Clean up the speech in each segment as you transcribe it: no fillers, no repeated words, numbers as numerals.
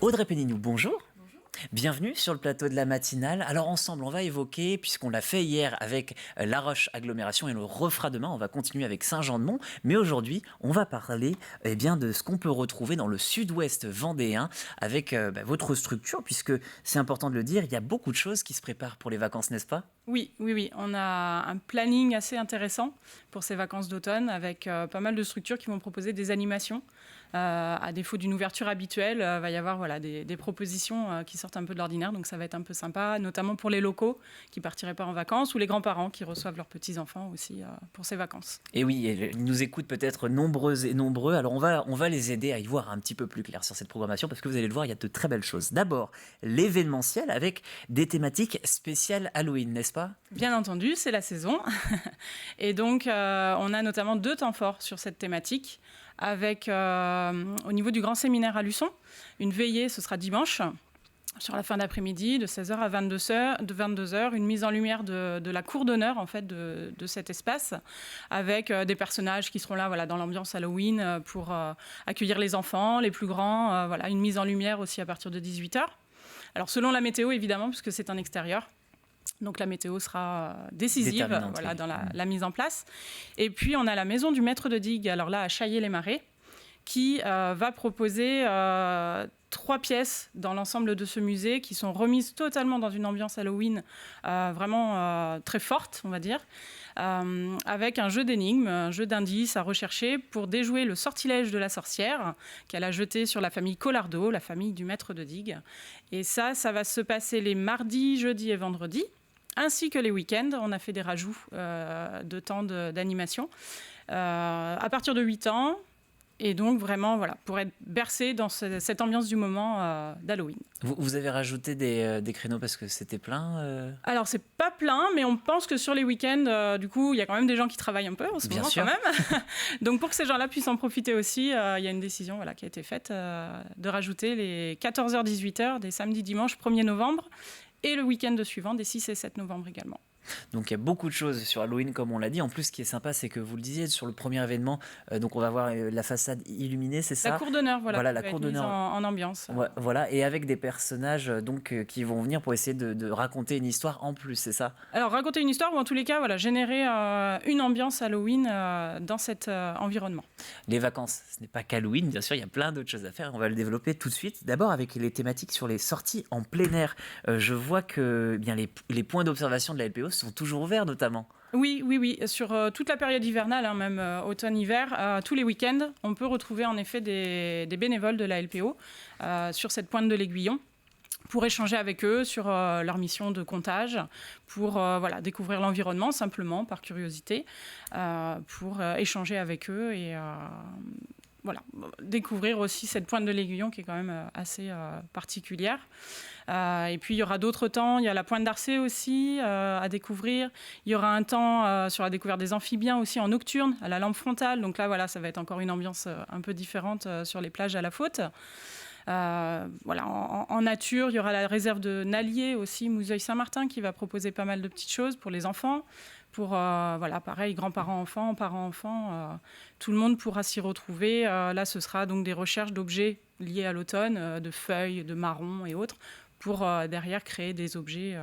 Audrey Péninou, bonjour. Bienvenue sur le plateau de la matinale. Alors ensemble, on va évoquer, puisqu'on l'a fait hier avec La Roche Agglomération et on le refera demain, on va continuer avec Saint-Jean-de-Mont. Mais aujourd'hui, on va parler de ce qu'on peut retrouver dans le sud-ouest vendéen avec votre structure, puisque c'est important de le dire, il y a beaucoup de choses qui se préparent pour les vacances, n'est-ce pas ? Oui. On a un planning assez intéressant pour ces vacances d'automne avec pas mal de structures qui vont proposer des animations. À défaut d'une ouverture habituelle, il va y avoir des propositions qui sortent un peu de l'ordinaire, donc ça va être un peu sympa, notamment pour les locaux qui ne partiraient pas en vacances ou les grands-parents qui reçoivent leurs petits-enfants aussi pour ces vacances. Et oui, ils nous écoutent peut-être nombreuses et nombreux, alors on va les aider à y voir un petit peu plus clair sur cette programmation parce que vous allez le voir, il y a de très belles choses. D'abord, l'événementiel avec des thématiques spéciales Halloween, n'est-ce pas ? Bien entendu, c'est la saison. Et donc, on a notamment 2 temps forts sur cette thématique avec, au niveau du grand séminaire à Luçon, une veillée, ce sera dimanche, sur la fin d'après-midi, de 16h à 22h, une mise en lumière de la cour d'honneur en fait, de cet espace, avec des personnages qui seront là dans l'ambiance Halloween pour accueillir les enfants, les plus grands, une mise en lumière aussi à partir de 18h. Alors selon la météo évidemment, puisque c'est en extérieur. Donc la météo sera décisive dans la mise en place. Et puis on a la maison du maître de digue, alors là à Chaillé-les-Marais, qui va proposer 3 pièces dans l'ensemble de ce musée qui sont remises totalement dans une ambiance Halloween vraiment très forte, on va dire, avec un jeu d'énigmes, un jeu d'indices à rechercher pour déjouer le sortilège de la sorcière qu'elle a jeté sur la famille Collardeau, la famille du maître de digue. Et ça va se passer les mardis, jeudis et vendredis, ainsi que les week-ends. On a fait des rajouts de temps d'animation à partir de 8 ans. Et donc, vraiment, pour être bercé dans cette ambiance du moment d'Halloween. Vous avez rajouté des créneaux parce que c'était plein Alors, c'est pas plein, mais on pense que sur les week-ends, du coup, il y a quand même des gens qui travaillent un peu en ce moment, quand même. Donc, pour que ces gens-là puissent en profiter aussi, il y a une décision qui a été faite de rajouter les 14h-18h des samedis, dimanches 1er novembre et le week-end suivant des 6 et 7 novembre également. Donc il y a beaucoup de choses sur Halloween comme on l'a dit. En plus ce qui est sympa c'est que vous le disiez sur le premier événement, donc on va voir la façade illuminée, c'est ça ? La cour d'honneur, la cour d'honneur en ambiance. Voilà, et avec des personnages qui vont venir pour essayer de raconter une histoire en plus, c'est ça ? Alors raconter une histoire ou en tous les cas générer une ambiance Halloween dans cet environnement. Les vacances, ce n'est pas qu'Halloween, bien sûr, il y a plein d'autres choses à faire, on va le développer tout de suite. D'abord avec les thématiques sur les sorties en plein air. Je vois que les points d'observation de la LPO sont toujours ouverts notamment. Oui. Sur toute la période hivernale, même automne-hiver, tous les week-ends, on peut retrouver en effet des bénévoles de la LPO sur cette pointe de l'Aiguillon pour échanger avec eux sur leur mission de comptage, pour découvrir l'environnement simplement par curiosité, pour échanger avec eux et découvrir aussi cette pointe de l'Aiguillon qui est quand même assez particulière. Et puis il y aura d'autres temps, il y a la pointe d'Arcé aussi à découvrir, il y aura un temps sur la découverte des amphibiens aussi en nocturne, à la lampe frontale, donc là ça va être encore une ambiance un peu différente sur les plages à la Faute. En nature, il y aura la réserve de Nallier aussi, Mouzeuil-Saint-Martin, qui va proposer pas mal de petites choses pour les enfants. Pour, pareil, grands-parents-enfants, parents-enfants, tout le monde pourra s'y retrouver. Là, ce sera donc des recherches d'objets liés à l'automne, de feuilles, de marrons et autres, pour derrière créer des objets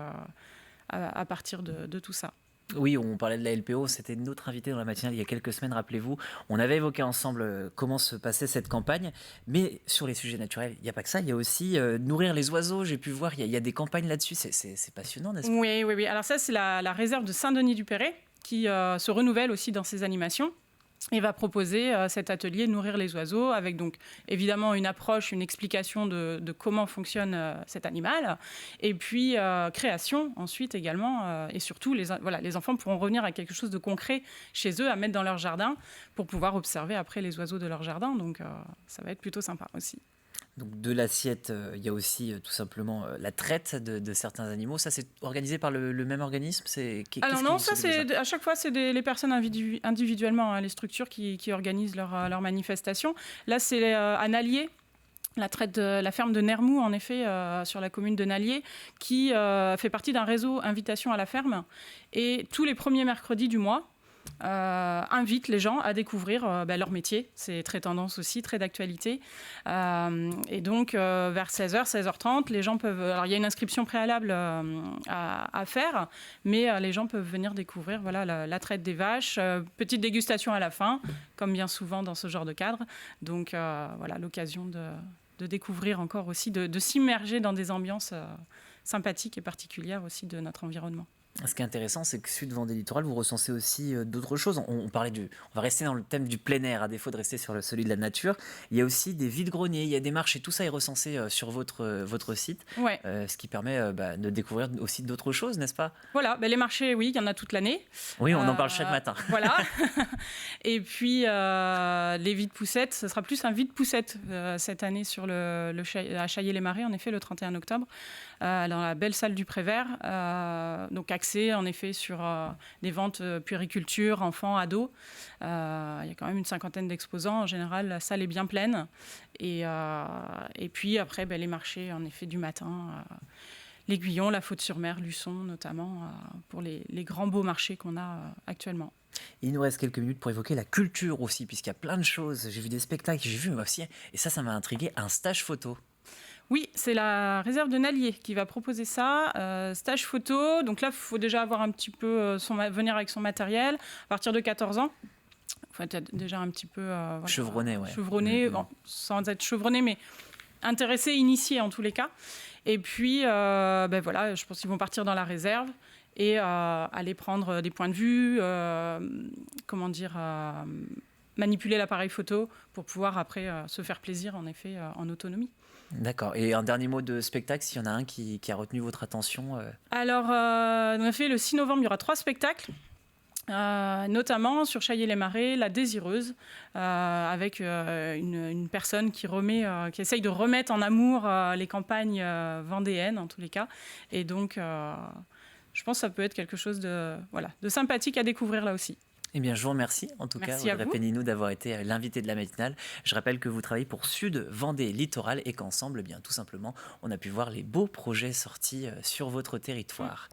à partir de tout ça. Oui, on parlait de la LPO, c'était notre invité dans la matinale il y a quelques semaines, rappelez-vous. On avait évoqué ensemble comment se passait cette campagne, mais sur les sujets naturels, il n'y a pas que ça, il y a aussi nourrir les oiseaux, j'ai pu voir, il y a des campagnes là-dessus, c'est passionnant, n'est-ce pas ? Oui. Alors ça, c'est la réserve de Saint-Denis-du-Perret qui se renouvelle aussi dans ses animations. Et va proposer cet atelier Nourrir les oiseaux avec donc évidemment une approche, une explication de comment fonctionne cet animal et puis création ensuite également et surtout les enfants pourront revenir à quelque chose de concret chez eux à mettre dans leur jardin pour pouvoir observer après les oiseaux de leur jardin, donc ça va être plutôt sympa aussi. Donc de l'assiette, il y a aussi tout simplement la traite de certains animaux. Ça, c'est organisé par le même organisme ? Alors non, ça c'est à chaque fois c'est les personnes individuellement, les structures qui organisent leur manifestation. Là c'est à Nallier. La traite de la ferme de Nermou, en effet, sur la commune de Nallier, qui fait partie d'un réseau Invitation à la ferme. Et tous les premiers mercredis du mois, invite les gens à découvrir leur métier. C'est très tendance aussi, très d'actualité. Et donc, vers 16h, 16h30, les gens peuvent... Alors, il y a une inscription préalable à faire, mais les gens peuvent venir découvrir la traite des vaches. Petite dégustation à la fin, comme bien souvent dans ce genre de cadre. Donc, l'occasion de découvrir encore aussi, de s'immerger dans des ambiances sympathiques et particulières aussi de notre environnement. Ce qui est intéressant, c'est que Sud Vendée Littoral, vous recensez aussi d'autres choses. On va rester dans le thème du plein air, à défaut de rester sur celui de la nature. Il y a aussi des vides-greniers, il y a des marchés, tout ça est recensé sur votre site, Ouais. ce qui permet de découvrir aussi d'autres choses, n'est-ce pas? Voilà, les marchés, oui, il y en a toute l'année. Oui, on en parle chaque matin. Voilà. Et puis, les vides-poussettes, ce sera plus un vide-poussette cette année à Chaillé-les-Marais, en effet, le 31 octobre, dans la belle salle du Prévert. Donc, axé en effet sur des ventes puériculture, enfants, ados. Il y a quand même une 50aine d'exposants. En général, la salle est bien pleine. Et puis après, les marchés en effet du matin, l'Aiguillon, la Faute-sur-Mer, Luçon notamment, pour les grands beaux marchés qu'on a actuellement. Il nous reste quelques minutes pour évoquer la culture aussi, puisqu'il y a plein de choses. J'ai vu des spectacles, j'ai vu aussi, et ça m'a intrigué, un stage photo. Oui, c'est la réserve de Nallier qui va proposer ça, stage photo. Donc là, il faut déjà avoir un petit peu venir avec son matériel. À partir de 14 ans, il faut être déjà un petit peu chevronné, ouais. Chevronné, bon, sans être chevronné, mais intéressé, initié en tous les cas. Et puis, je pense qu'ils vont partir dans la réserve et aller prendre des points de vue, manipuler l'appareil photo pour pouvoir après se faire plaisir, en effet, en autonomie. D'accord. Et un dernier mot de spectacle, s'il y en a un qui a retenu votre attention Alors, en effet, le 6 novembre, il y aura 3 spectacles. Notamment sur Chaillé-les-Marais, La Désireuse, avec une personne qui essaye de remettre en amour les campagnes vendéennes, en tous les cas. Et donc, je pense que ça peut être quelque chose de sympathique à découvrir là aussi. Eh bien, je vous remercie, en tout cas, Audrey Pénineau, d'avoir été l'invité de la matinale. Je rappelle que vous travaillez pour Sud Vendée Littoral et qu'ensemble, tout simplement, on a pu voir les beaux projets sortis sur votre territoire.